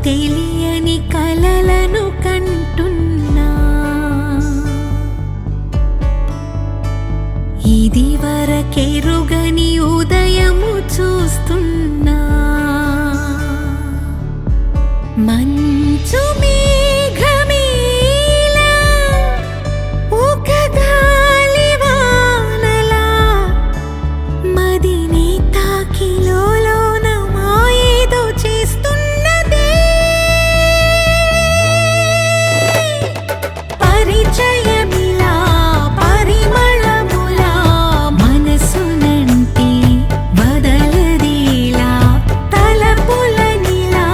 తెలియని కలలను కంటున్నా, ఇది వరకెరుగని ఉదయము చూస్తున్నా. మంచు మేఘమేలా ఒక గాలివానలా మదిని తాకిలోన మాయేదో చేస్తున్నదే. పరిచయమిలా పరిమళములా మనసునంటి బదలదేలా తలపులనిలా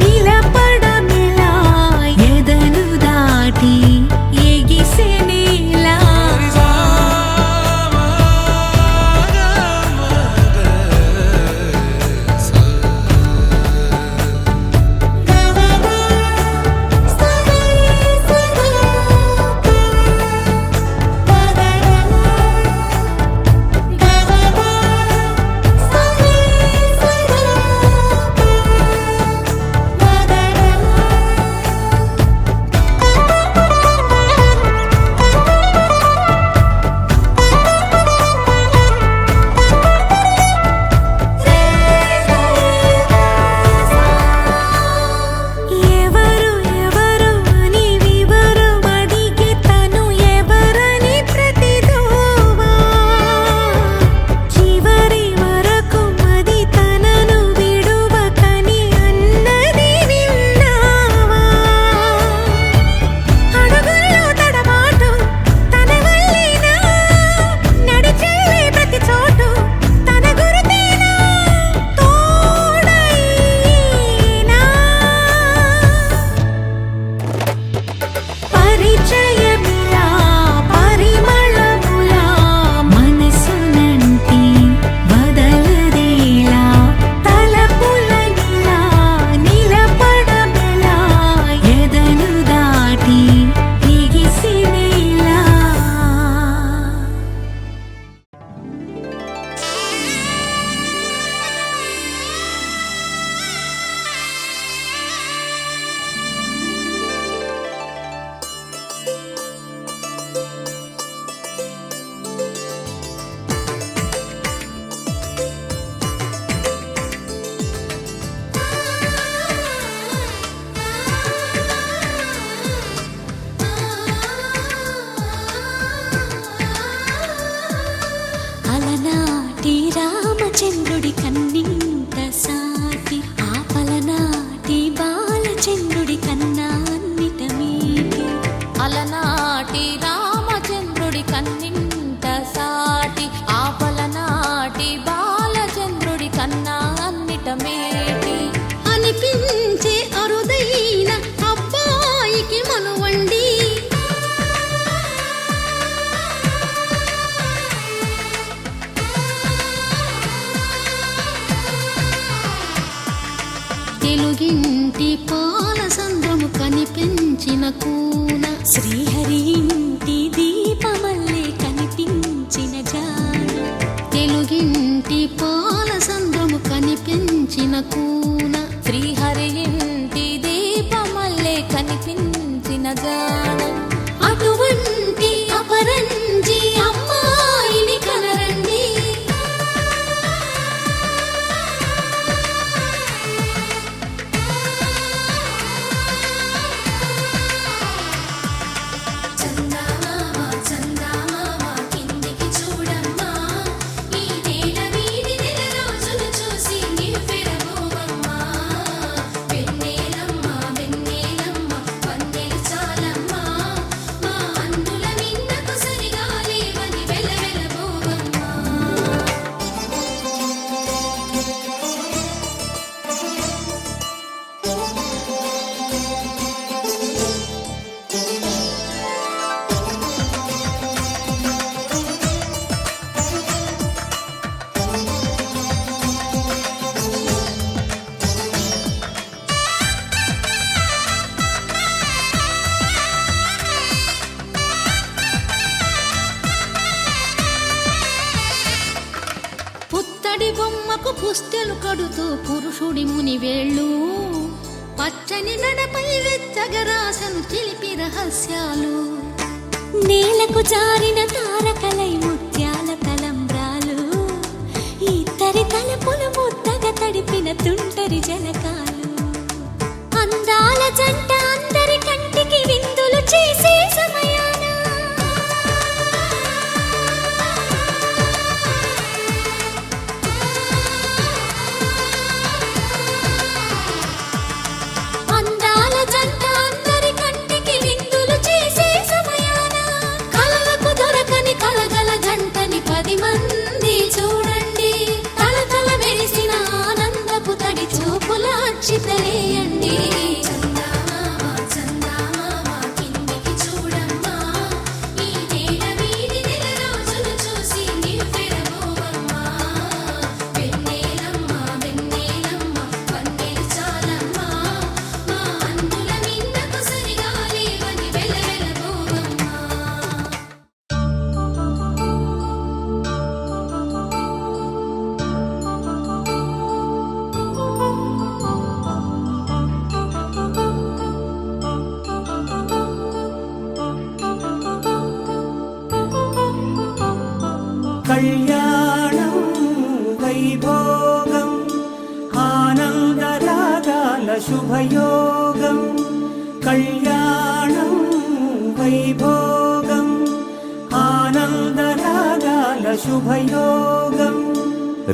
నిలపడమిలా ఎదను దాటి ఎగిసెనేలా. ఎవరు ఎవరు అని వివరమడిగే తను ఎవరని ప్రతిదోవా, చివరి వరకు మది తనను విడువకని అన్నది విన్నావా. అడుగుల్లో తడబాటు తన వల్లేనా, నడిచేవే ప్రతి చోటు తన గురుతేనా, తోడైనా. పరిచయమిలా పరిమళములా మనసునంటి బదలదేలా తలపులనిలా నిలపడమెలా ఎదను దాటి ఎగిసినేలా. అలనాటి రామచంద్రుడి కన్నింత సాటి, ఆపలనాటి బాలచంద్రుడి కన్నా అన్నిట మీటి. అలనాటి రామచంద్రుడి కన్నింత సాటి, ఆపలనాటి బాలచంద్రుడి కన్నా అన్నిట మేటి. అనిపించే అరుదైన అబ్బాయికి మనువండి, తెలుగింటి పాల సంద్రము కనిపించిన కూన, శ్రీహరి ఇంటి దీపమల్లే కనిపించిన జాన. తెలుగింటి పాల సంద్రము కనిపించిన కూన, శ్రీహరి ఇంటి దీపమల్లే కనిపించిన జాన. అటువంటి అపరంజి అమ్మాయిని కనరండి. చందమామ చందమామ కిందికి చూడమ్మా, ఈ నేల వీడి నెల రోజులు చూసి నివ్వెరబోవమ్మా. వెన్నెలమ్మ వెన్నెలమ్మ వన్నెలు చాలమ్మా, మా అన్నుల మిన్నకు సరిగా లేవని వెలవెలబోవమ్మా. పుత్తడి బొమ్మకు పుస్తెలు కడుతూ పురుషుడి ముని వేళ్ళు, పచ్చని నడపై వెచ్చగరాసను చిలిపి రహస్యాలు. నేలకు జారిన తారకలై ముత్యాల తలంబ్రాలు, ఇద్దరి తలపులు ముద్దగా తడిపిన తుంటరి జలకాలు. అందాల జంట అందరి కంటికి విందులు చేసే సమయాన అందాల జంట అందరి కంటికి విందులు చేసే సమయాన కలలకు దొరకని కలగల జంటని 10 మంది చూడండి. తలతల మెరిసిన ఆనందపు తడి చూపుల అచ్చితలేయండి. చందమామ చందమామ కిందికి చూడమ్మా ఈ నేల వీడి నెల రోజులు చూసి నివ్వెరబోవమ్మా. వెన్నెలమ్మ వెన్నెలమ్మ వన్నెలు చాలమ్మా మా అందుల మిన్నకు సరిగా లేవని వెలవెలబోవమ్మా. కళ్యాణం వైభోగం ఆనందరాగాల శుభయోగం. కళ్యాణం వైభోగం ఆనందరాగాల శుభయోగం.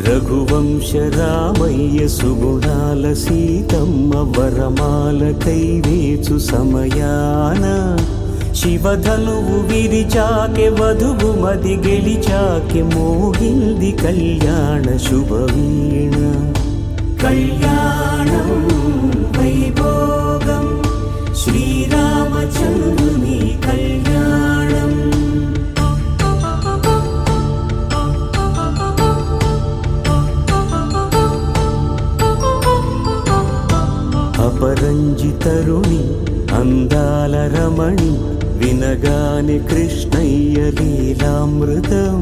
రఘువంశ రామయ్య సుగుణాల సీతమ్మ వరమాల కైవేచు సమయాన శివధనువు విరిచాకె వధువు మది గెలిచాకె మోగింది కళ్యాణ శుభవీణ. కళ్యాణం వైభోగం శ్రీరామచంద్రుని కళ్యాణం. అపరంజి తరుణి అందాల రమణి వినగానే కృష్ణయ్య లీలామృతం.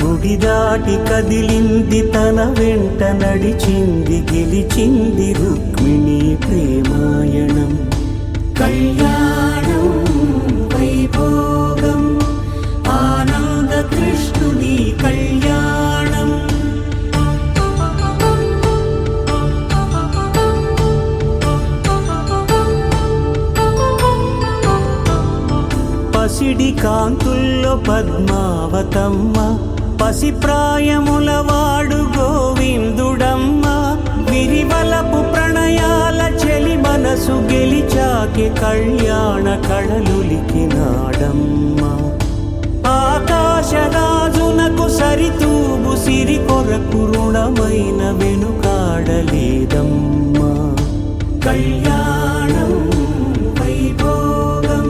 గుడి దాటి కదిలింది తన వెంట నడిచింది గెలిచింది రుక్మిణి ప్రేమాయణం. కళ్యాణం వైభోగం ఆనంద కృష్ణుని కళ్యాణం. పసిడి కాంతుల్లో పద్మావతమ్మ పసిప్రాయముల వాడు గోవిందుడమ్మ. విరివలపు ప్రణయాల చెలి మనసు గెలిచాకి కళ్యాణ కళలులికినాడమ్మ. ఆకాశరాజునకు సరితూగు సిరి కొరకు రుణమైన వెనుకాడలేదమ్మా. కళ్యాణం వైభోగం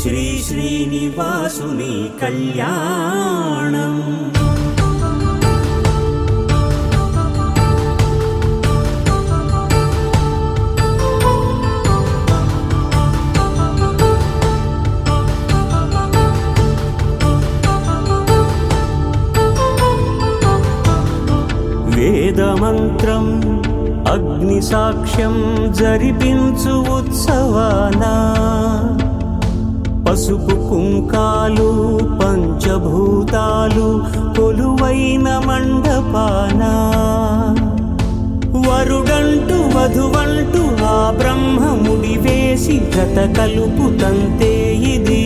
శ్రీ శ్రీనివాసుని కళ్యాణం. వేదమంత్రం అగ్ని సాక్ష్యం జరిపించు ఉత్సవానా. పసుపు కుంకాలు పంచభూతాలు కొలువైన మండపాన. వరుడంటూ వధువంటూ ఆ బ్రహ్మముడి వేసి జత కలుపుతంతే ఇది.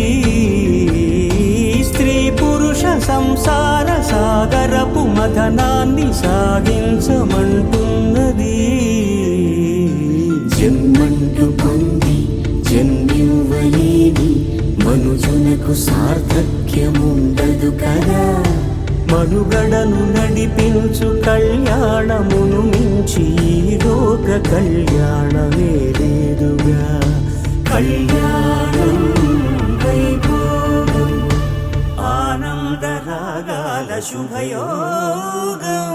స్త్రీ పురుష సంసార సాగరపు మథనాన్ని సాగించమంటున్నది. జన్మంటూ పొంది జన్మివ్వలేని మనుజునకు సార్థక్యముండదు కదా. మనుగడను నడిపించు కళ్యాణమును మించి ఈ లోక కళ్యాణమే లేదుగా. కళ్యాణం వైభోగం ఆనందరాగాల శుభయోగం.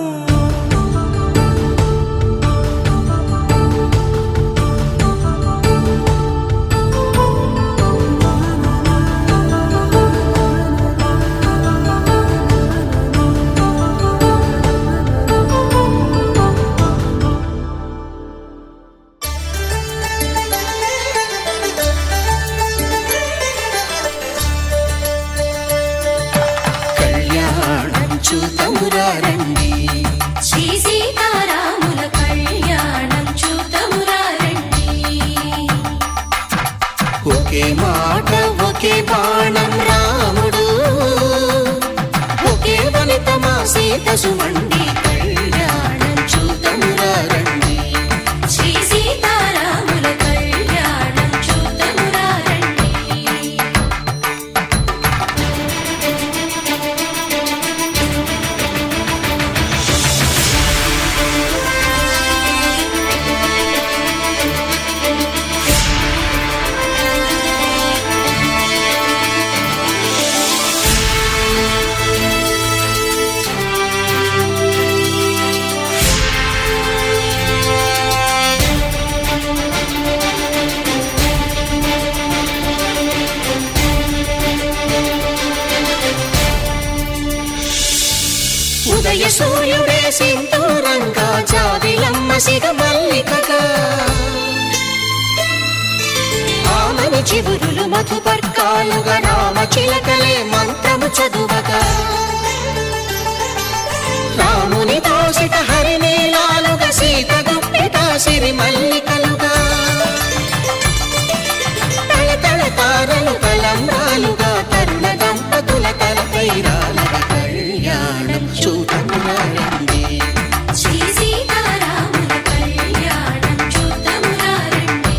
సూర్యుడే సింధూరంగా జాబిలమ్మ సిగ మల్లికగా ఆమని చివురులు మధుపర్కాలుగా రామ చిలకలే మంత్రము చదువగా రాముని దోసిట హరినీలాలుగా సీత గుప్పిట సిరి మల్లికలుగా తళతళ తారలు తలంబ్రాలుగా తరుణ దంపతుల తలపైరాలుగా కళ్యాణం చూడండి శ్రీ సీతారాముల కళ్యాణం చూద్దామురా రండి.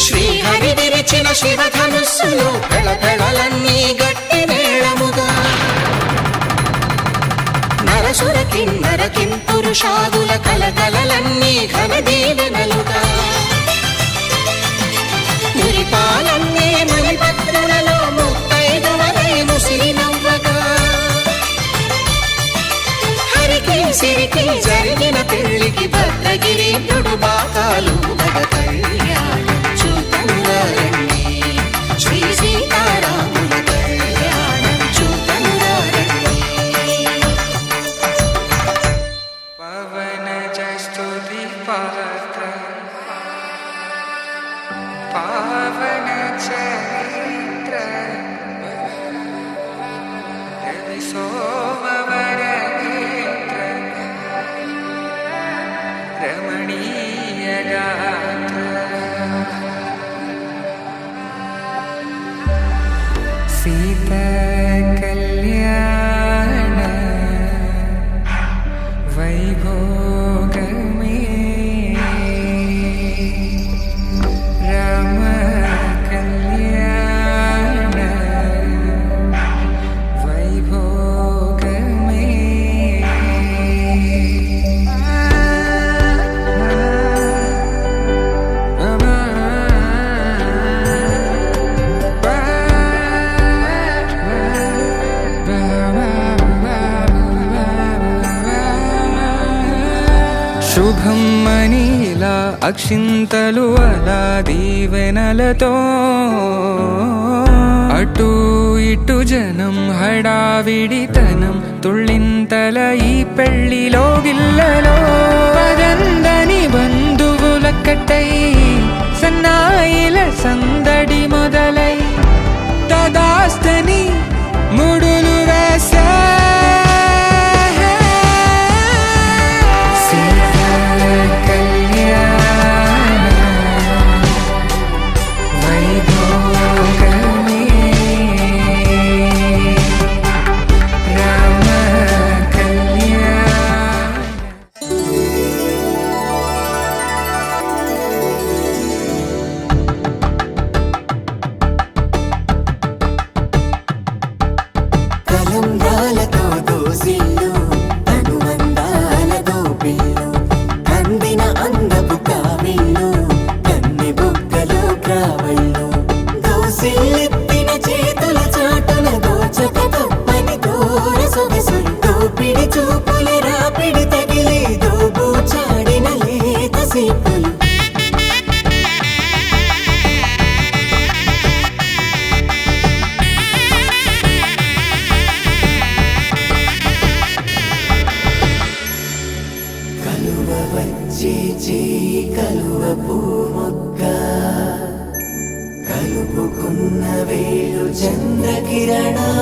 శ్రీహరి విరిచిన శివధనుస్సులు పెళపెళలన్నీ గట్టి మేళముగా నరసుర కిన్నర కింపురుషాదుల కలకలలన్నీ ఘన దీవెనలుగా మురిపాలన్నీ మణిపత్రులలో ముత్తైదువలై ముసిరి నవ్వగా హరికి సిరికి జరిగిన పెళ్లికి భద్రగిరీంద్రుడు బాకాలు మగ కళ్యాణం చూతంగా రండి శ్రీ సీతారాముల కళ్యాణం చూతంగా రండి పవన జస్తుతి పాత్ర పావన చరిత్ర రవి సోమవర నేత్ర రమణీయ గాత్ర సీతా కళ్యాణ వైభోగమే రామ కళ్యాణ వైభోగమే శుభం మనీలా అక్షింతలు అలా దీవెనలతో అటు ఇటు జనం హడావిడితనం తుళ్ళింతల ఈ పెళ్లిలో గిల్లలో పదందని బంధువులక్కటై సన్నాయిల సందడి మొదలై తదాస్తని ముడులు వేసా తలంబ్రాలతో దోసిల్లు తనువందాలతో పిల్లు అందిన అందపు కావిళ్ళు కన్నె బుగ్గలు క్రావళ్ళు దోసిల్లెత్తిన చేతుల చాటున దోచక తప్పని దూర సొగసులు దోపిడి చూపుల రాపిడి తగిలి దోబూచాడిన లేత సీపులు కలువ వచ్చే చేయి కలువ పూ మొక్క కలుపుకున్న వేలు చంద్రకిరణాలు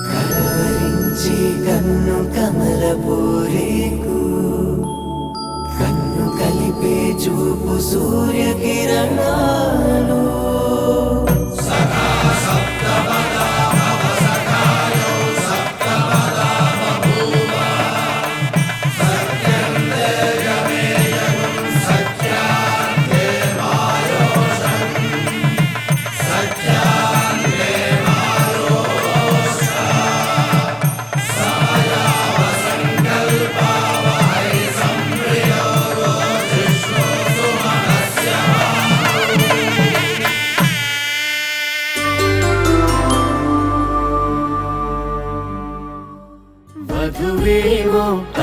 కలవరించే కన్ను కమల పూరేకు కన్ను కలిపే చూపు సూర్యకిరణాలు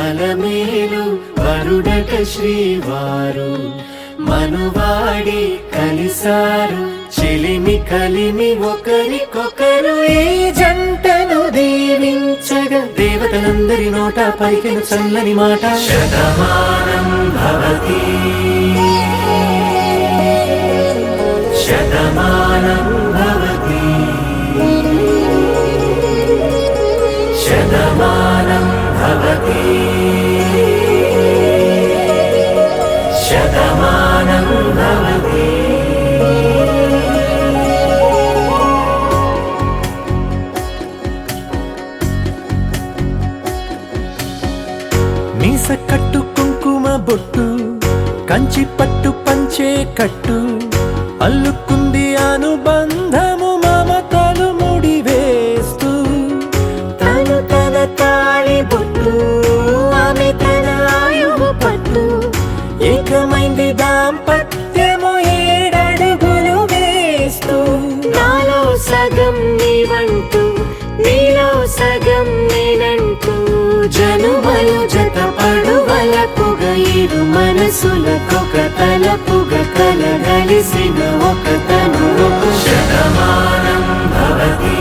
అలమేలు వరుడట శ్రీవారు మనువాడి కలిసారు చెలిమి కలిమి ఒకరికొకరు ఈ జంటను దీవించగా దేవతలందరి నోట పలికిన చల్లని మాట శతమానం భవతి శతమానం భవతి శతమానం భవతి శతమానం భవతి మీస కట్టు కుంకుమ బొట్టు కంచి పట్టు పంచే కట్టు అల్లుకుంది అనుబంధము మమతలు ముడివేస్తూ తను తన తాళి బొట్టు ఆమె తన ఆయువు పట్టు ఏకమైంది దాంపత్యము 7 అడుగులు వేస్తూ నాలో సగం నీవంటూ నీలో సగం నేనంటూ జనుమలు జత పడువలపుగ ఇరు మనసులకొక తలపుగ కలగలిసిన ఒక తను శతమానం భవతి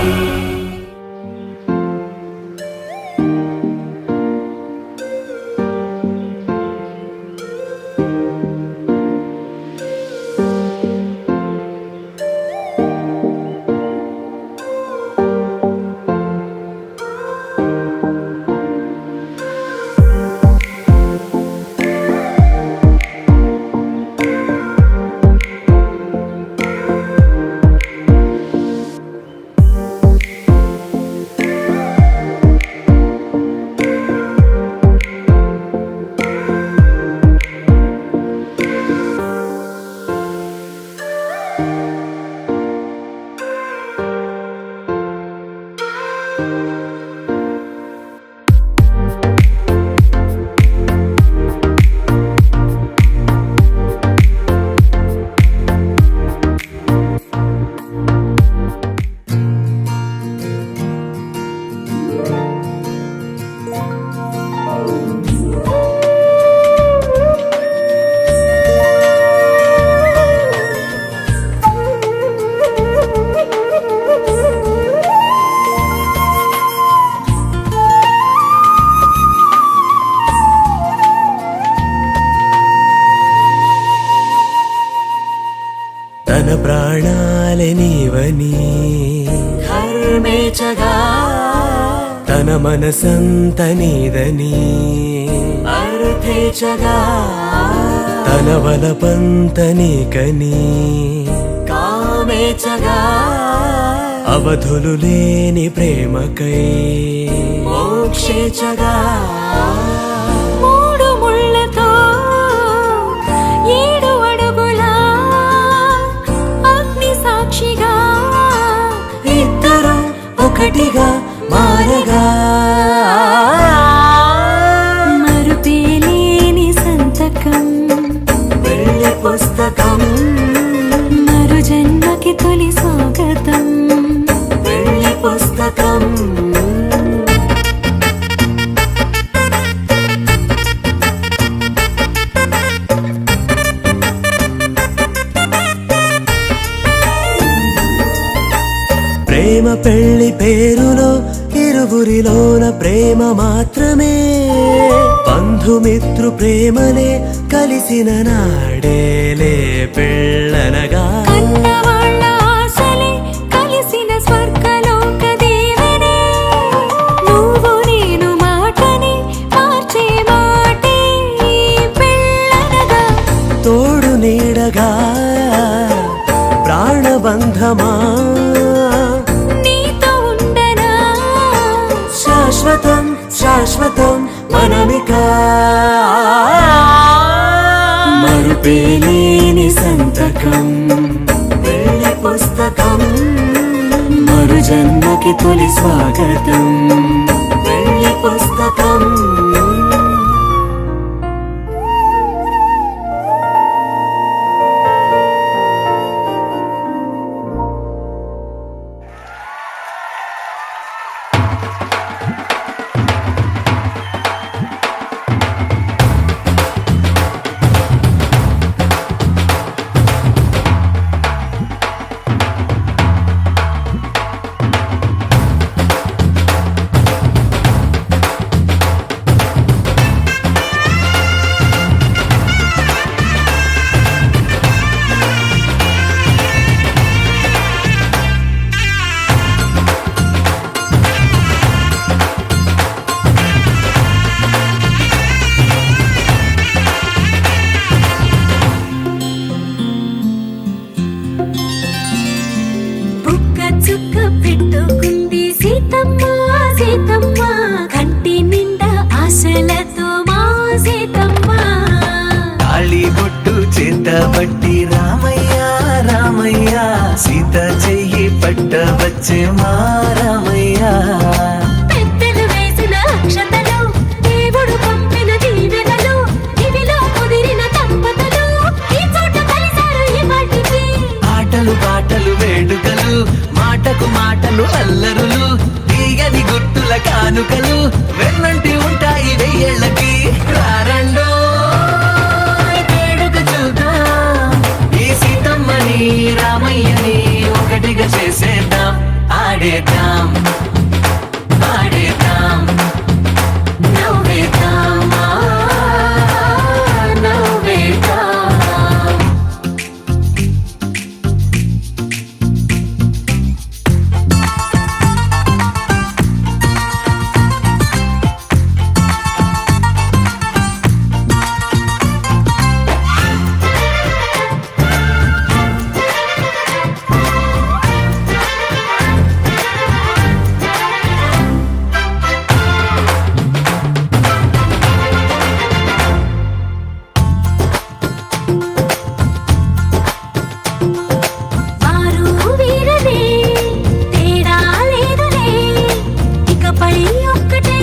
తన ప్రాణాలే నీవని ధర్మేచగా తన మనసంత నీదని అర్థేచగా తన వలపంత నీకని కామేచగా అవధులు లేని ప్రేమకై మోక్షేచగా 3 ముళ్ళతో 7 అడుగుల అగ్ని సాక్షిగా ఇద్దరు ఒకటిగా మారగా మరుపేలేని సంతకం వెళ్ళి పుస్తకం మరు జన్మకి తొలి స్వాగతం వెళ్ళి పుస్తకం ప్రేమ పెళ్లి పేరులో ఇరువురిలోన ప్రేమ మాత్రమే బంధుమిత్రు ప్రేమలే కలిసిన నాడేలే పెళ్ళనగా కన్నవాళ్ళ ఆశలే కలిసిన స్వర్గలోక దీవెనే నువ్వు నేను మాటని మార్చే మాటే పెళ్ళనగా తోడు నీడగా ప్రాణబంధమా నీతో ఉండనా శాశ్వతం శాశ్వతం మనమిక మరుపేలేని సంతకం వెళ్ళి పుస్తకం మరు జన్మకి తొలి స్వాగతం వెళ్ళి పుస్తకం చుక్క పెట్టుకుంది సీతమ్మ సీతమ్మ కంటి నిండా ఆశలతో మా సీతమ్మ తాళి బొట్టు చేతబట్టి రామయ్య రామయ్య సీత చెయ్యి పట్టవచ్చే మా రామయ్య పెద్దలు వేసిన అక్షతలు దేవుడు పంపిన దీవెనలు ఇవిలో కుదిరిన దంపతులు ఈ చోట కలిసారు ఈ వాటికి ఆటలు పాటలు వేడుకలు మాటకు మాటలు అల్లరులు తీయని గుట్టుల కానుకలు వెన్నంటి ఉంటాయి వెయ్యేళ్ళకి రారండో వేడుక చూద్దాం ఈ సీతమ్మని రామయ్యని ఒకటిగా చేసేద్దాం ఆడేద్దాం ఆడేద్దాం నవ్వేద్దాం నవ్వేద్దాం వారు వీరనే తేడా లేదులే ఇకపై ఒక్కటే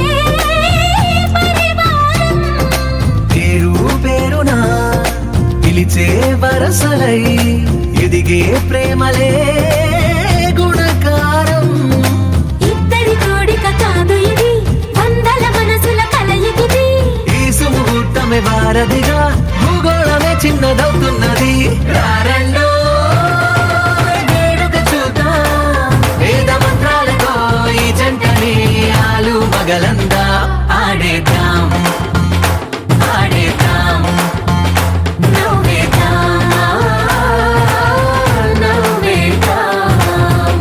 పరివారం పేరు పేరునా పిలిచే వరసలై ఎదిగే ప్రేమలే గుణకారం ఇద్దరి కోడిక కాదు ఇది వందల మనసుల కలయికిది ఈ సుముహూర్తమే వారధిగా భూగోళమే చిన్నదవుతున్నది రారండో వేడుక చూద్దాం వేద మంత్రాలతో ఈ జంటని ఆలు మగలందా ఆడేద్దాం ఆడేద్దాం నవ్వేద్దాం నవ్వేద్దాం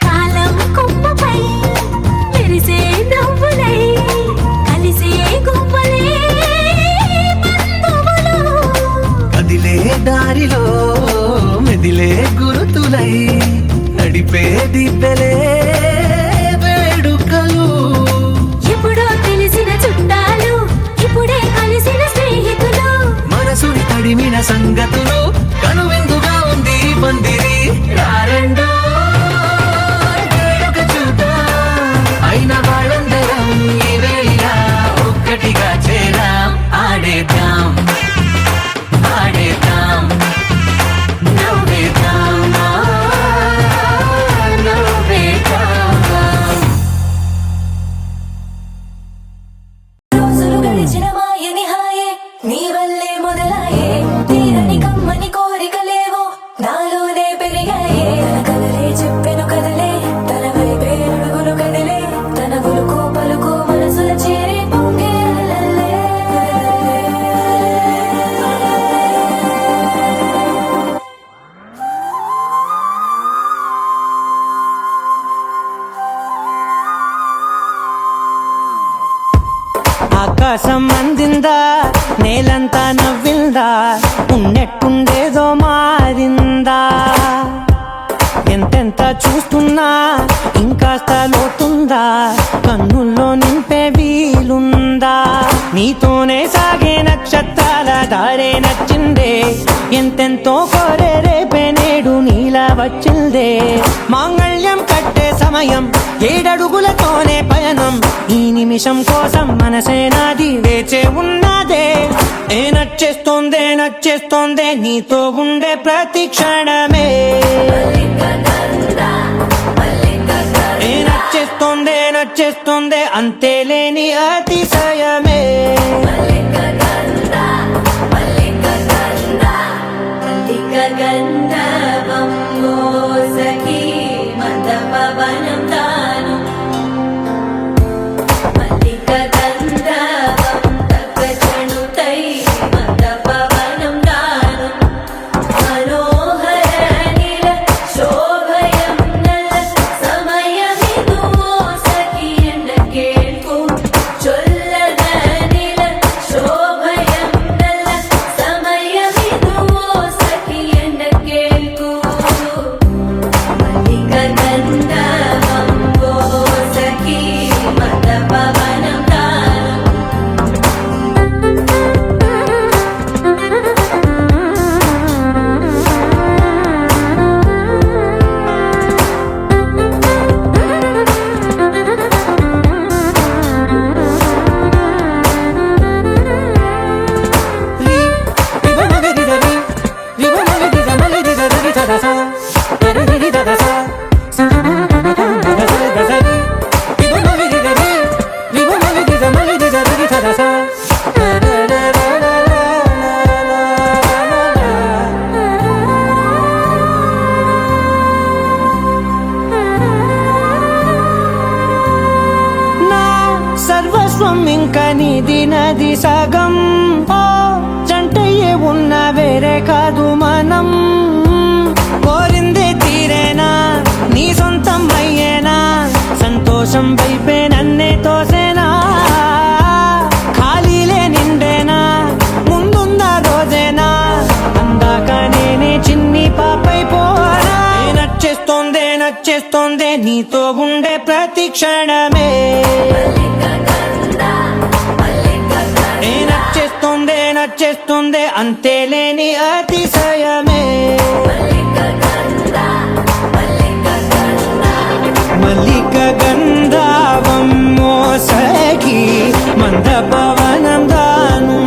కాలం కొమ్మపై మెరిసే నవ్వులై కలిసే గుమ్మలే బంధువులు కదిలే దారిలో మెదిలే గురుతులై నడిపే దిబ్బెలే వేడుకలు ఎప్పుడో తెలిసిన చుట్టాలు ఇప్పుడే కలిసిన స్నేహితులు మనసుని తడిమిన సంగతులు కనువిందుగా ఉంది ఈ పందిరి రారండో వేడుక చూద్దాం అయిన వాళ్ళందరం ఈ వేళ ఒక్కటిగా చేరాం ఆడేద్దాం ఆడేద్దాం నవ్వేద్దాం నవ్వేద్దాం రోజులు గడిచిన మాయని హాయే నీ వల్లే మొదలాయే తీరని కమ్మని కోరికలేవో నాలోనే పెరిగాయే తన కలలే చెప్పెను కదలే తన వైపే అడుగులు కదిలే తన గులుకు పలుకు మనసుల చేరి పొంగే అలలే. ఆకాశం అందిందా నేలంతా నవ్విందా ఉన్నట్టుండేదో మారిందా ఎంతెంత చూస్తున్నా ఇంకాస్త లోతుందా కన్నుల్లో నింపే వీలుందా నీతోనే సాగే నక్షత్రాల దారే నచ్చిందే ఎంతెంతో కోరే రేపే నేడు నీలా వచ్చిందే మాంగళ్యం కట్టే సమయం ఏడడుగులతోనే పయనం ఈ నిమిషం కోసం మనసే నాది వేచే ఉన్నదే ఏ నచ్చేస్తోందే నీతో ఉండే ప్రతి క్షణమే ఏ నచ్చేస్తోందే అంతేలేని అతిశయమే గంధర్వం సఖీ మందపవనం తాను ఇక నీది నది సగం ఓ జంటయ్యే ఉన్న వేరే కాదు మనం కోరిందే తీరేనా నీ సొంతం అయ్యేనా సంతోషం వైపే నన్నే తోసేనా ఖాళీలే నిండేనా ముందుందా రోజేనా అందాక నేనే చిన్ని పాపై పోనా నచ్చేస్తోందే నీతో ఉండే ప్రతి క్షణమే నచ్చేస్తోందే అంతేలేని అతిశయమే మల్లిక గంధావం మోసగి మంద పవనం దాను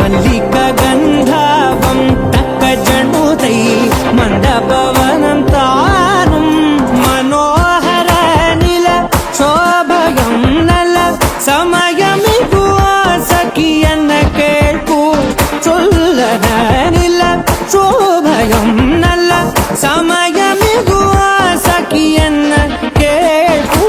మల్లిక గంధావం తక్క జండుతై మంద పవనం తాను మనోహర నిల శోభయం నల సమయమిగు సఖియన్న కేൾకు చొల్లన నిల శోభయం నల్ల సమయమిగు సఖియన్న కేൾకు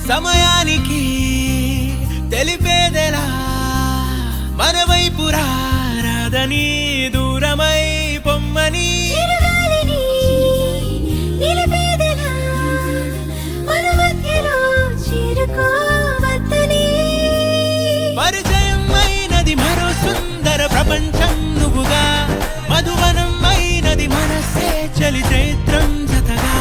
సమయానికి తెలిపేదెలా మన వైపు రాదని దూరమై పొమ్మని పరిచయం అయినది మరో సుందర ప్రపంచం నువ్వుగా మధువనం అయినది మనసే చలి చైత్రం జతగా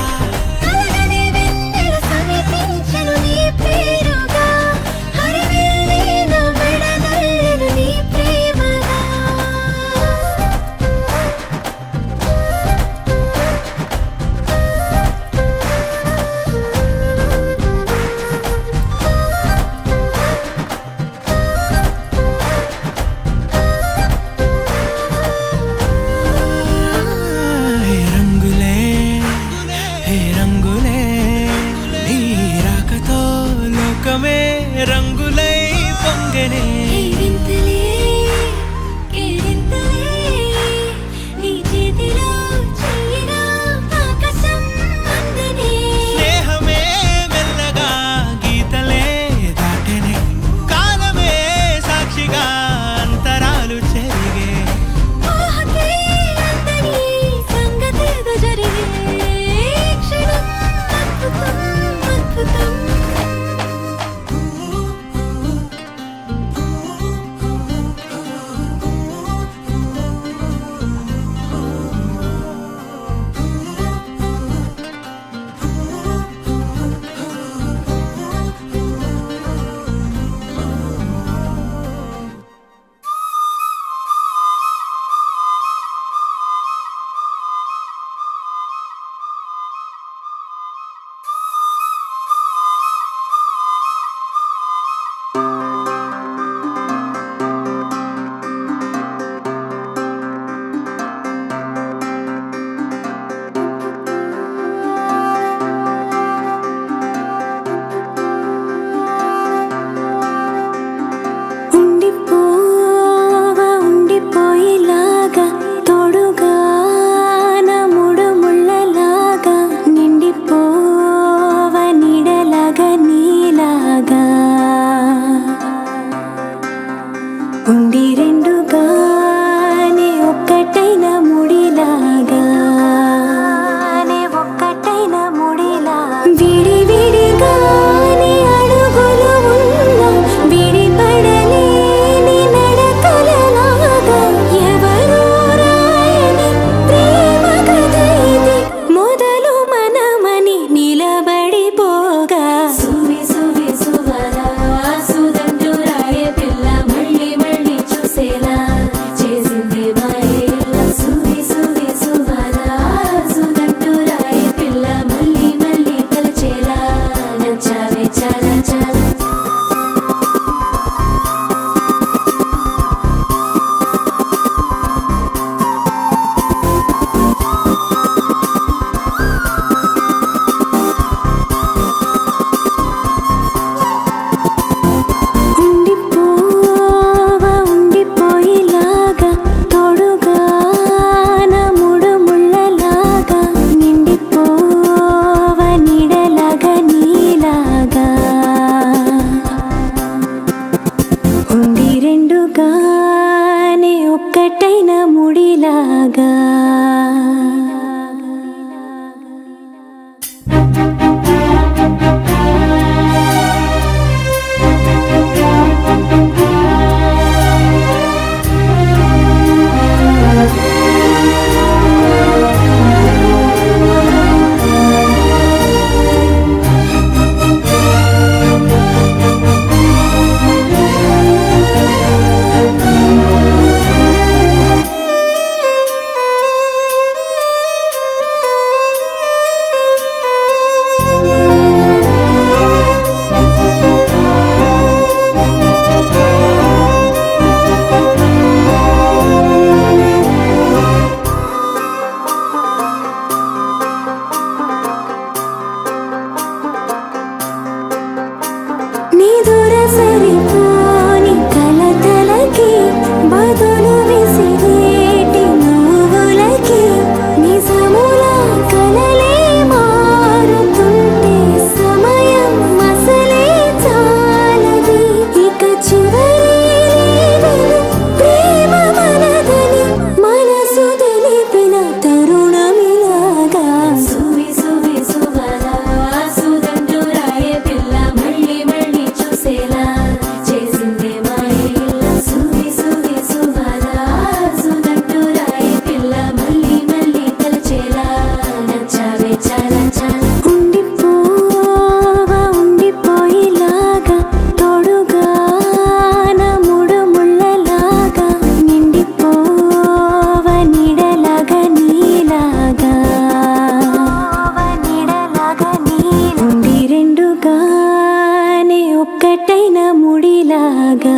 ముడిలాగా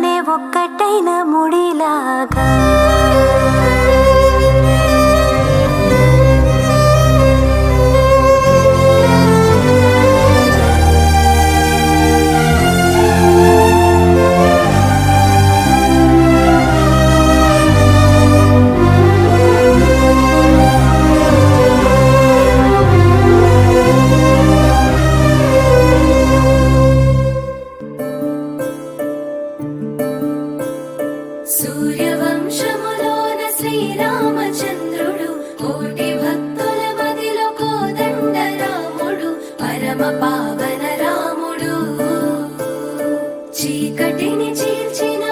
నే ఒక్కటైన ముడిలాగా సూర్యవంశములోన శ్రీరామచంద్రుడు కోటి భక్తుల మదిలో కోదండ రాముడు పరమ పావన రాముడు చీకటిని చీల్చిన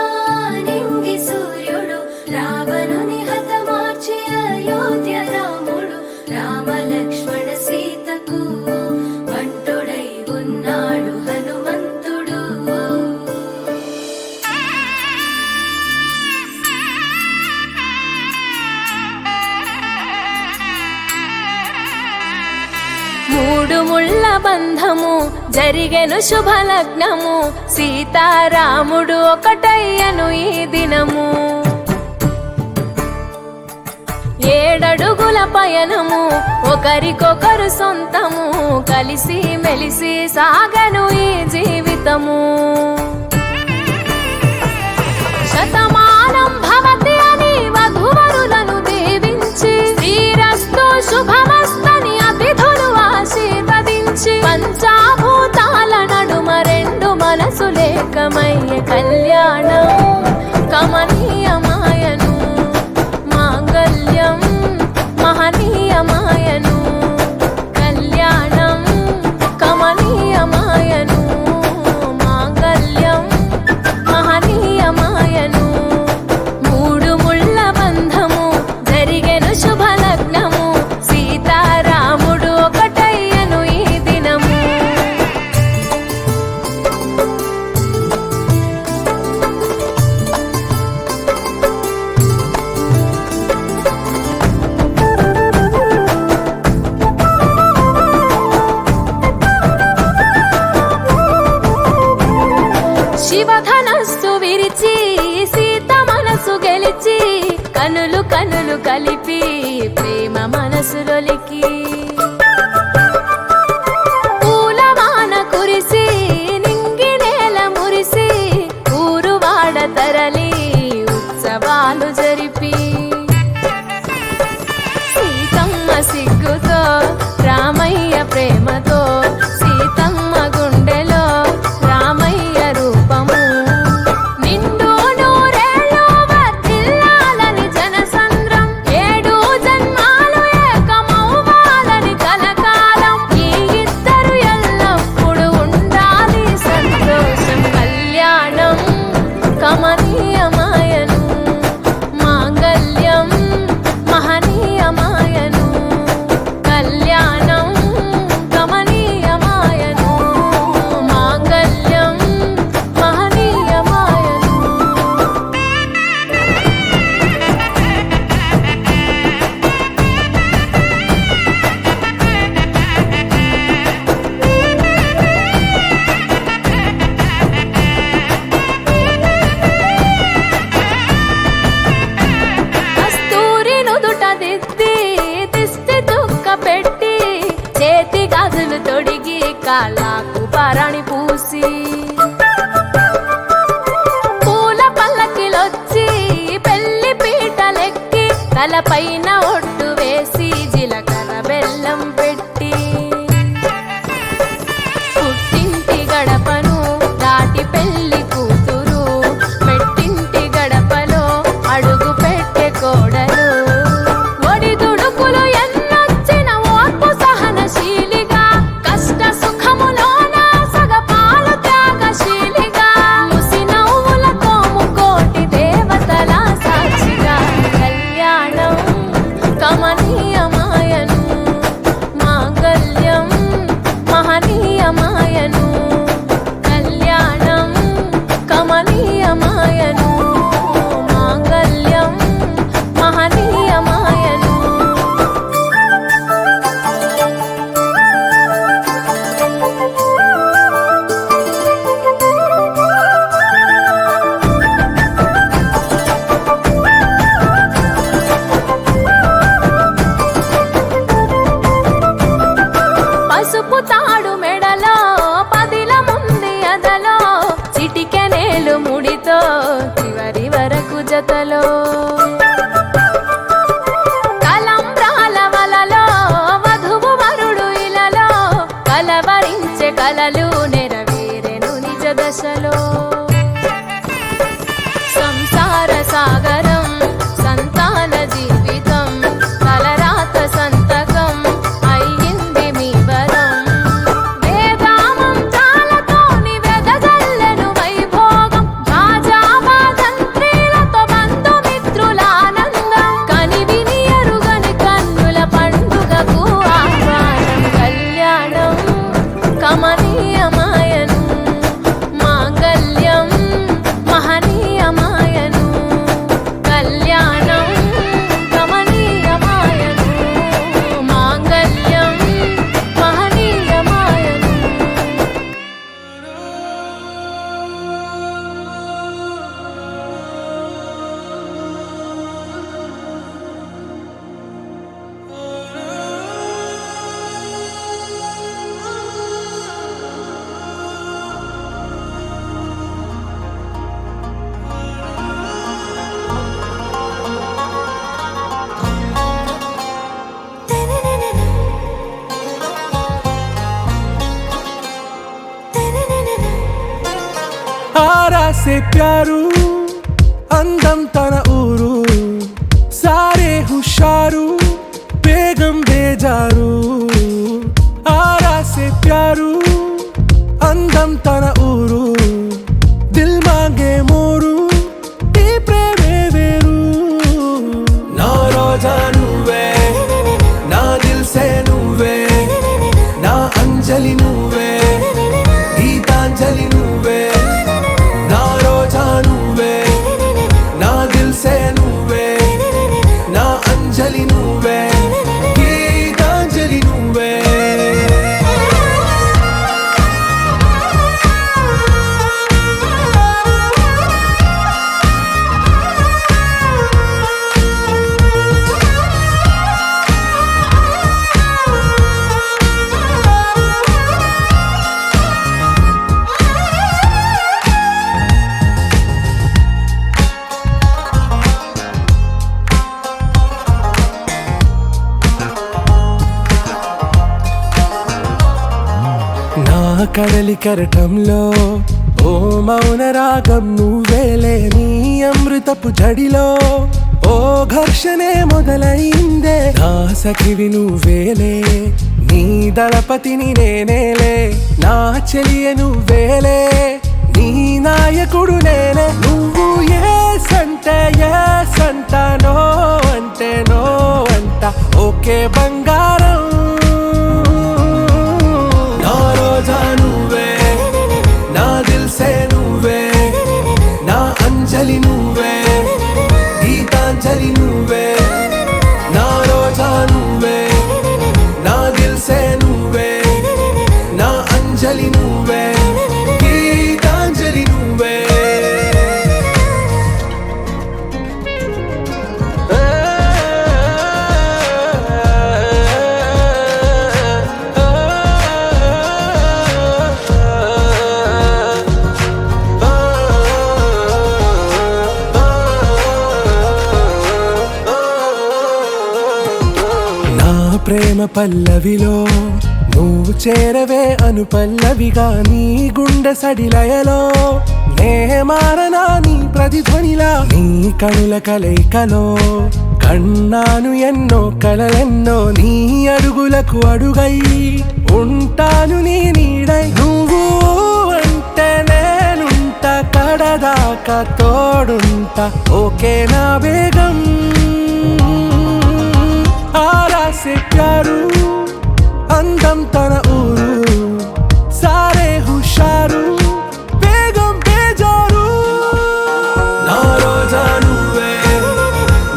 నింగి సూర్యుడు రావణుని హతమార్చి అయోధ్య రాముడు రామ లక్ష్మణ సీతకు వంటుడై ఉన్నాడు హనుమంతుడు మూడు ముళ్ళ బంధము జరిగెను శుభలగ్నము సీతారాముడు ఒకటయ్యను ఈ దినము 7 అడుగుల పయనము ఒకరికొకరు సొంతము కలిసి మెలిసి సాగను ఈ జీవితము శతమానం భవతి అని వధువరులను దీవించి శ్రీరస్తు శుభమస్తని అతిథులు ఆశీర్వదించి పంచాభూతాల నడుమ 2 మనసులేకమయ్యే కళ్యాణం కమనీయమాయను మాంగళ్యం మహనీయమాయను కళ్యాణం కమనీయమాయను మాంగళ్యం మహనీయమాయను మూడు ముళ్ళ బంధము జరిగెను శుభలగ్నము సీతారాముడు ఒకటయ్యను ఈ దినము శివధనస్సు విరిచి సీత మనసు గెలిచి కనులు కనులు కలిపి ప్రేమ మనసులొలికి పూలవాన కురిసి నింగి నేల మురిసి ఊరువాడ తరలి ఉత్సవాలు జరిపి సీతమ్మ సిగ్గుతో రామయ్య ప్రేమతో సీతమ్మ గుండెలో రామయ్య రూపము నిండు నూరేళ్ళు వర్ధిల్లాలని జనసంద్రం 7 జన్మాలు ఏకమవ్వాలని కలకాలం ఈ ఇద్దరు ఎల్లప్పుడూ ఉండాలి సంతోషం కళ్యాణం కమనీయమాయను మాంగళ్యం మహనీయమాయను కళ్యాణం కమనీయమాయను మాంగళ్యం మహనీయమాయను కస్తూరి నుదుట దిద్ది దిష్టి చుక్క పెట్టి చేతి గాజులు తొడిగి కాళ్ళకు పరణి పూసి పూల పల్లకిలొచ్చి పెళ్లి పీటలెక్కి తలపైన ఒట్టు వేసి జీలకర్ర బెల్లం పెట్టి పుట్టింటి గడపను దాటి పెళ్లి కూతురు మెట్టింటి గడపలో అడుగు పెట్టే కోడలు ఒడిదుడుకులు ఎన్నొచ్చిన ఓర్పు సహనశీలిగా కష్ట సుఖములోన సగపాలు త్యాగశీలిగా ముసి నవ్వులతో ముకోటి దేవతల సాక్షిగా కళ్యాణం కమనీయమాయను మాంగళ్యం మహనీయమాయను కళ్యాణం కమనీయమాయను మాంగళ్యం మహనీయమాయను తాడు మెడలో పదిల ముంది అదలో చిటికెనేలు ముడితో చివరి వరకు జతలో కలంబ్రాల వలలో వధువు వరుడు ఇలలో కలవరించే కలలు నెరవేరెను నిజ దశలో సంసార సాగరం సంతాన జీవితం తలరాత సంతకం అయ్యింది మీ వరం వేదామంత్రాలతోని వెదజల్లెను వైభోగం రాజావాదంత్రీలతో బంధుమిత్రుల ఆనందం కనివిని ఎరుగని కన్నుల పండుగకు ఆహ్వానం కళ్యాణం కమనీయమాయను మాంగళ్యం మహనీయమాయను కళ్యాణం కమనీయమాయను మాంగళ్యం మహనీయమాయను आरा से प्यारू అందం తన ఊరు సారే హుషారు బేగం బేజారు ఆరా से प्यारू అందం తన ఊరు దిల్ మాంగే మోరు ఈ ప్రేమే వేరు నా రోజా నువ్వే నా దిల్ సే నువ్వే నా అంజలి నువ్వే గీతాంజలి నువ్వే నా రోజా నువ్వే నా దిల్ సే నువ్వే నా అంజలి నువ్వే గీతాంజలి నువ్వే నా కడలి కరటంలో ఓ మౌన రాగం నువ్వేలే నీ అమృతపు జడిలో ఓ ఘర్షణే మొదలైందే నా సఖివి నువ్వేలే నీ దళపతిని నేనేలే నా చెలియ నువ్వేలే నీ నాయకుడు నేనే నువ్వు ఏ సంట నో అంటే నో అంట ఓకే బంగారం నా రోజా నువ్వే నా దిల్ సే నువ్వే నా అంజలి నువ్వే గీతాంజలి నువ్వే నా రోజా నువ్వే నా దిల్ సే నువ్వే నా అంజలి నువ్వే గీతాంజలి నువ్వే ప్రేమ పల్లవిలో నువ్వు చేరవే అను పల్లవిగా నీ గుండె సడిలయలో నే మారనా నీ ప్రతిధ్వనిలా నీ కనుల కలయికలో కన్నాను ఎన్నో కలలెన్నో నీ అడుగులకు అడుగై ఉంటాను నీ నీడై నువ్వు అంటే నేనుంట కడదాకా తోడుంట ఓకే నా బేగం ఆరా से प्यारू అందం తన ఊరు సారే హుషారు బేగం బేజారు నా రోజా నువ్వే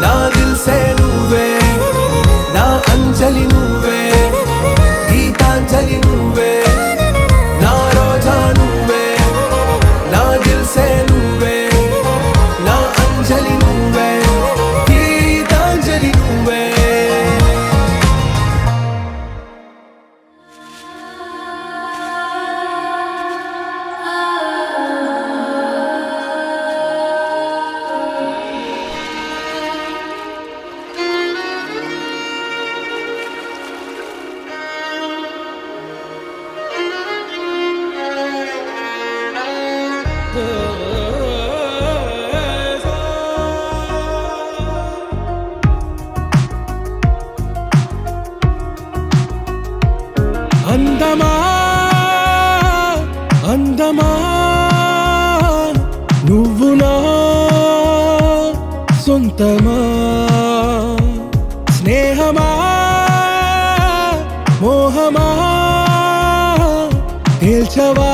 నా దిల్ సే నువ్వే నా అంజలి నువ్వే గీతాంజలి నువ్వే నా రోజా నువ్వే నా దిల్ సే నువ్వే నా అంజలి నువ్వే గీతాంజలి నువ్వే సొంతమా స్నేహమా మోహమా తేల్చవా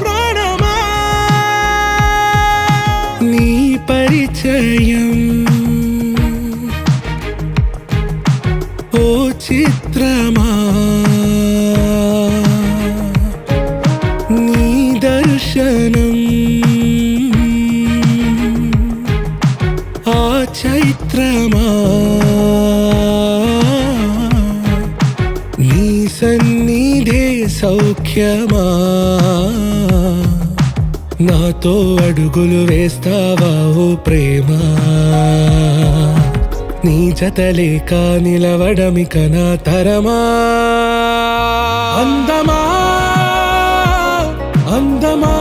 ప్రాణమా నీ పరిచయం ఓ చిత్రమా నీ దర్శనం ఆ చైత్రమా నీ సన్నిధే సౌఖ్యమా నాతో అడుగులు వేస్తావా ఓ ప్రేమ నీ జతలేక నిలవడమిక నా తరమా అందమా అందమా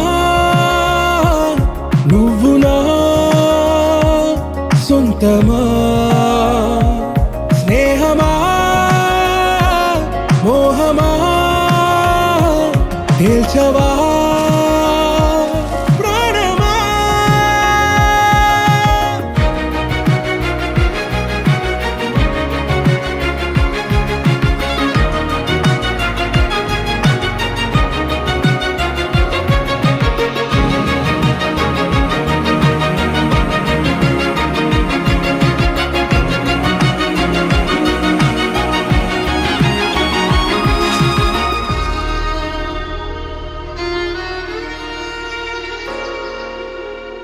నువ్వు నా సొంతమా స్నేహమా మోహమా తేల్చవా ప్రాణమా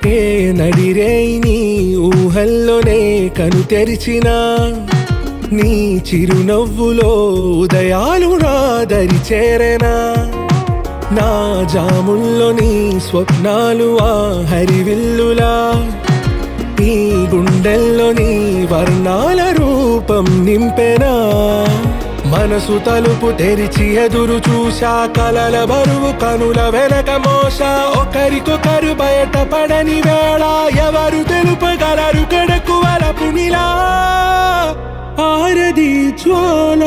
ఏ నడిరే నీ ఊహల్లోనే కను తెరిచిన నీ చిరునవ్వులో ఉదయాలు నా దరి చేరెనా నా జాముల్లో నీ స్వప్నాలు ఆ హరివిల్లులా ఈ గుండెల్లో నీ వర్ణాల రూపం నింపెనా మనసు తలుపు తెరిచి ఎదురు చూశా కలల బరువు కనుల వెనక మోసా ఒకరికొకరు బయట పడని వేళ ఎవరు తెలుపగలరు కడకు వలపునిలా ఆరది జ్వాల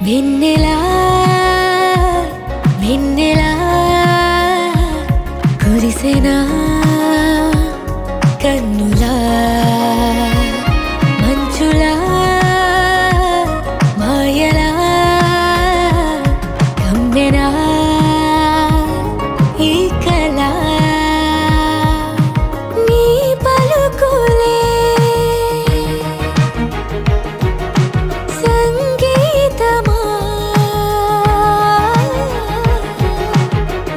వెన్నెలా వెన్నెలా కురిసెనా కన్నులా మంచులా మాయలా కమ్మెనా ఈ కళ నీ పలుకులే సంగీతమా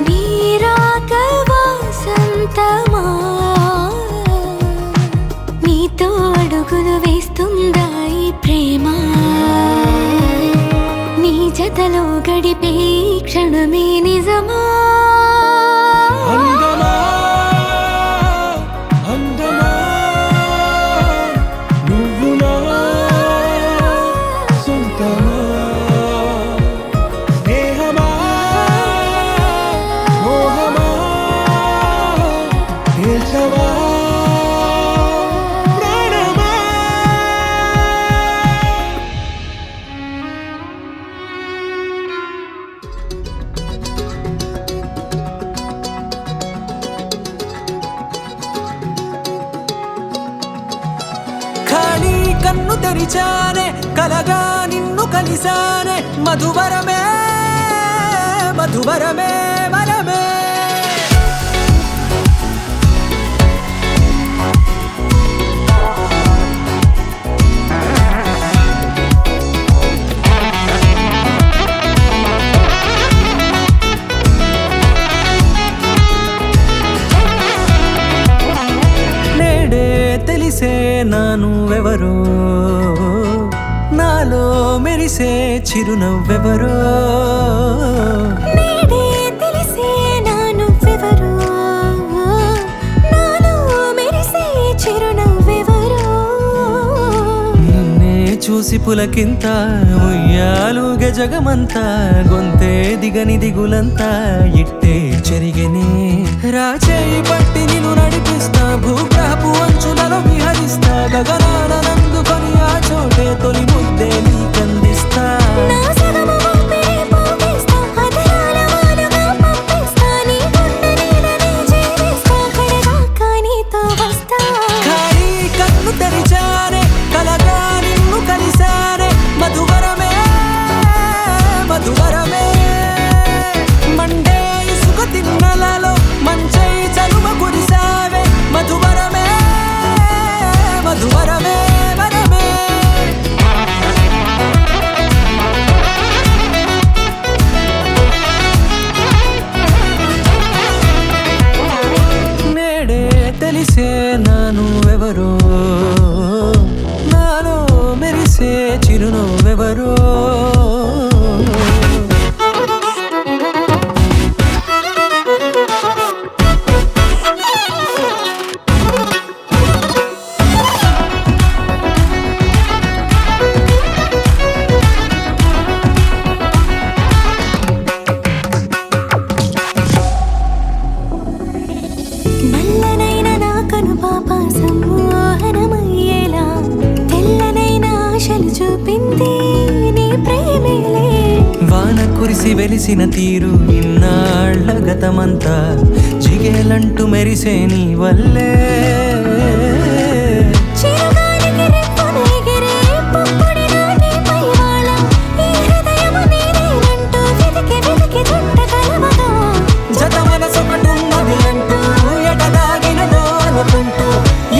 నీ రాక వాసంతమా నీతో అడుగులు వేస్తుందా ఈ ప్రేమ నీ జతలో గడిపే ఈ క్షణమే నిజమా అందమా అందమా నువ్వు నా సొంతమా స్నేహమా మోహమా తేల్చవా ప్రాణమా ఖాళీ కన్ను తెరిచానే కలగా నిన్ను కలిసానే మధువరమే మధువరమే వరమే నేడే తెలిసే నా నువ్వెవరో నాలో మెరిసే చిరునవ్వెవరో నేడే తెలిసే నా నువ్వెవరో నాలో మెరిసే చిరునవ్వెవరో నిన్నే చూసి పులకింత ఉయ్యాలుగే జగమంతా గొంతే దిగని దిగులంతా ఇట్టే చెరిగెనే రాచేయి పట్టి నిన్ను నడిపిస్తా భూగ్రహపు అంచులలో విహరిస్తా గగనాన నందుకొని ఆ చోటే తొలి ముద్దే నీకందిస్తా నా సగము ఊపిరి పోగిస్తా అదరాల వానగా పంపిస్తా నీ గుండె నీడనే చేరిస్తా కడదాకా నీతో కలిసి వెలిసిన తీరు ఇన్నాళ్ళ గతమంతా జిగేలంటూ మెరిసే నీ వల్లే చిరుగాలికి రెప్పను ఎగిరే పుప్పొడిన నీ పైవాళ ఈ హృదయము నీదేనంటూ వెతికి వెతికి చుట్ట కలవగా జత మనసొకటున్నది అంటూ ఎటదాగినదో అనుకుంటూ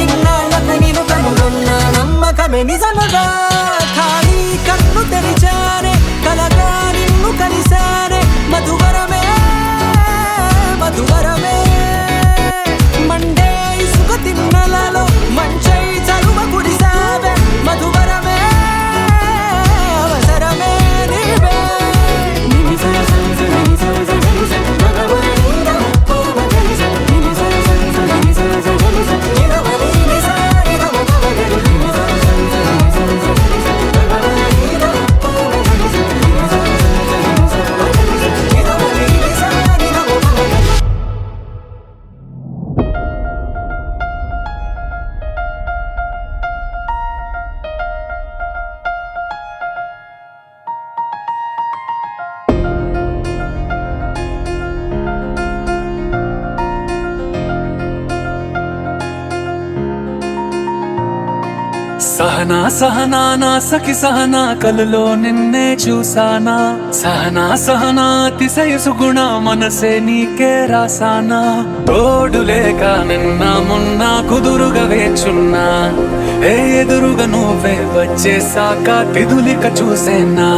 ఇన్నాళ్ళకు నేను కనుగొన్న నమ్మకమే నిజముగా ఖాళీ కన్ను తెరిచానే కలగా నిన్ను కలిసానే మధువరమే మధువరమే మండే ఇసుక తిన్నెలలో మంచై చలువ కుడిసావే మధువరమే అవసరమే నీవే సహనా సహనా నా సఖి సహనా కలలో నిన్నే చూసానా సహనా సహనా అతిశయ సుగుణ మనసే నీకే రాసానా తోడు లేక నిన్న మొన్న కుదురుగా వేచున్నా ఏ ఎదురుగా నువ్వే వచ్చేసాక తిదులిక చూసేనా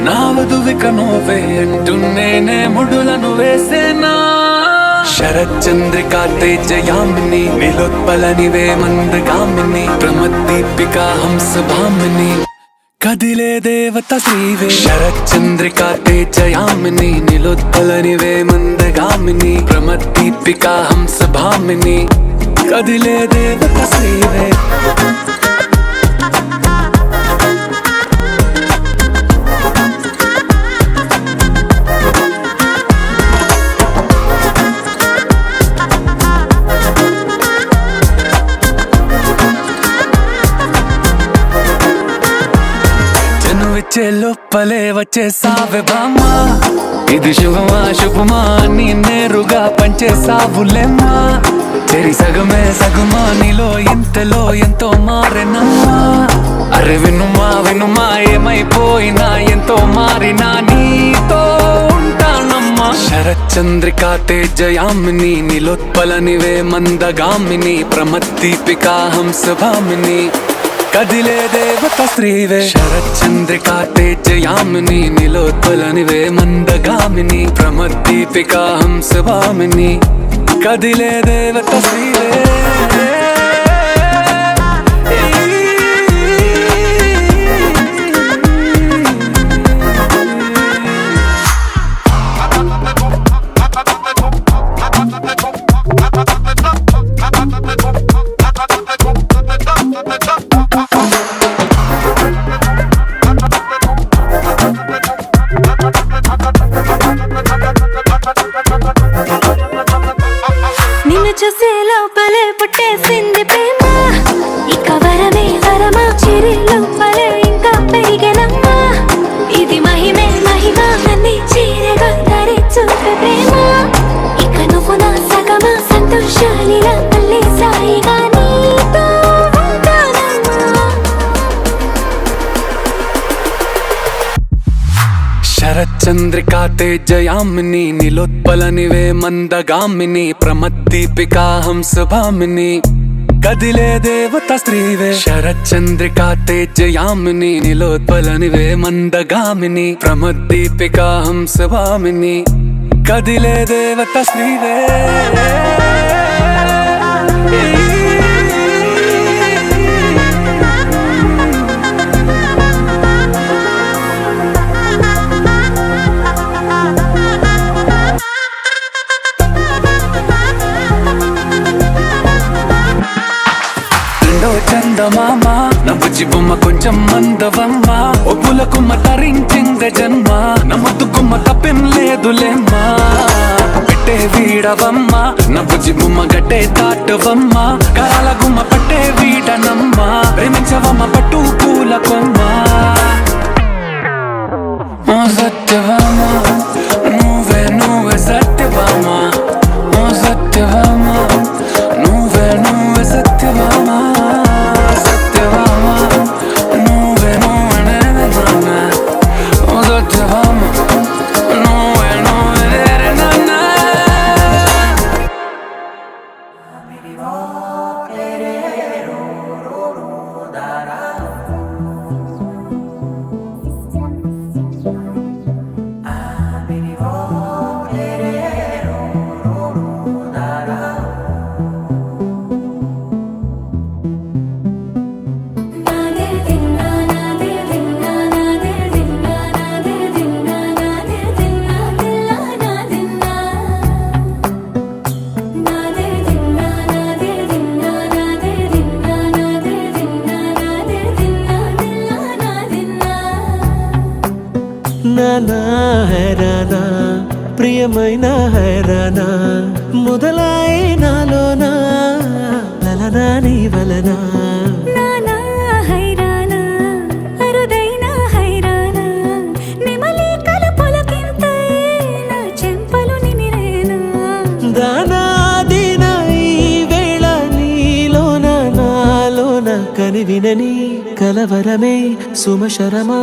నా వధువిక నువ్వే అంటున్నేనే ముడులను వేసేనా శరచంద్రికా తేజయామిని నిలోత్పలనివే మందగామిని ప్రమద్దీపికా హంసభామిని కదిలే దేవత శ్రీవే శరచంద్రికా తేజయామిని నిలోత్పలనివే మందగామిని ప్రమద్దీపికా హంసభామిని కదిలే దేవత శ్రీవే లోపలే వచ్చేసావే బామ్మా ఇది శుభమా శుభమా నీ నేరుగా పంచేసావులేమ్మా చెరి సగమే సగమా నీలో ఇంతలో ఎంతో మారెనమ్మా అరే వినుమా వినుమా ఏమైపోయినా ఎంతో మారినా నీతో ఉంటానమ్మా శరచంద్రికా తేజయామిని నిలోత్పలనివే మందగామిని ప్రమద్దీపికా హంసభామిని కదిలే దేవత శ్రీవే శరచంద్రికా తేజయామిని నిలోత్పలనివే మందగామిని ప్రమద్దీపికా హంసభామిని కదిలే దేవత శ్రీవే నిన్ను చూసే లోపలే పుట్టేసింది ప్రేమ ఇక వరమే వరమా చిరి లోపలే ఇంకా పెరిగెనమ్మా ఇది మహిమే మహిమ అన్ని చీరగా ధరి చూపే ప్రేమ ఇక నువ్వు నా సగమా సంతోషాలిలా మళ్ళీ సాయిగా నీతో ఉంటానమ్మా శరచంద్రికా తేజయామిని నిలోత్పలనివే మందగామిని ప్రమద్దీపికా హంసభామిని కదిలే దేవత శ్రీవే శరచంద్రికా తేజయామిని నిలోత్పలనివే మందగామిని ప్రమద్దీపికా హంసభామిని కదిలే దేవత శ్రీవే చందమామ నవ్వుచి బొమ్మ కొంచెం మందవమ్మ ఒప్పుల కుమ్మ తరించిందే జన్మ నమ్మద్దు కుమ్మ తప్పేం లేదులేమ్మా పెట్టే వీడవమ్మ నవ్వుచి బొమ్మ గట్టే దాటవమ్మ కరాల గుమ్మ పట్టే వీడనమ్మ ప్రేమించవమ్మ పట్టు పూల కొమ్మ సత్యవమ్మ నానా హైరానా ప్రియమైన హైరానా మొదలాయి నాలోనా లలనా నీ వలనా నానా హైరానా అరుదైన హైరానా నెమలి కలుపులకింతై నా చెంపలు నిమిరేనా దానాదిన ఈ వేళ నీలోన నాలోన కనివినని కలవరమే సుమశరమా